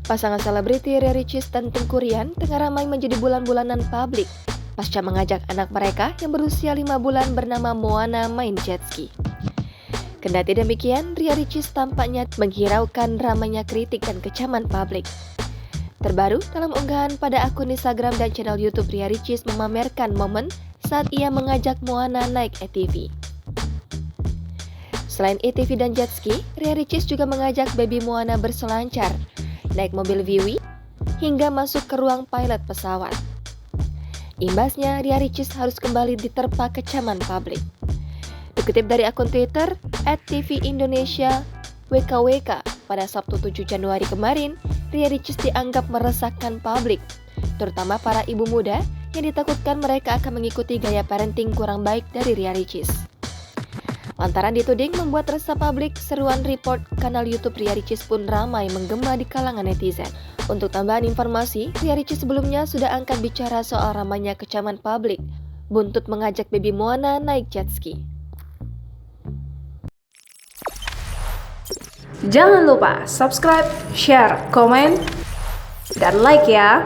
Pasangan selebriti Ria Ricis dan Teuku Ryan tengah ramai menjadi bulan-bulanan publik pasca mengajak anak mereka yang berusia 5 bulan bernama Moana main jet ski. Kendati demikian, Ria Ricis tampaknya menghiraukan ramainya kritik dan kecaman publik. Terbaru, dalam unggahan pada akun Instagram dan channel YouTube, Ria Ricis memamerkan momen saat ia mengajak Moana naik ATV. Selain ATV dan jet ski, Ria Ricis juga mengajak baby Moana berselancar, naik mobil Viwi, hingga masuk ke ruang pilot pesawat. Imbasnya, Ria Ricis harus kembali diterpa kecaman publik. Dikutip dari akun Twitter @tvindonesia WKWK, pada Sabtu 7 Januari kemarin, Ria Ricis dianggap meresahkan publik, terutama para ibu muda yang ditakutkan mereka akan mengikuti gaya parenting kurang baik dari Ria Ricis. Lantaran dituding membuat resah publik, seruan report kanal YouTube Ria Ricis pun ramai menggema di kalangan netizen. Untuk tambahan informasi, Ria Ricis sebelumnya sudah angkat bicara soal ramainya kecaman publik buntut mengajak baby Moana naik jet ski. Jangan lupa subscribe, share, komen, dan like ya!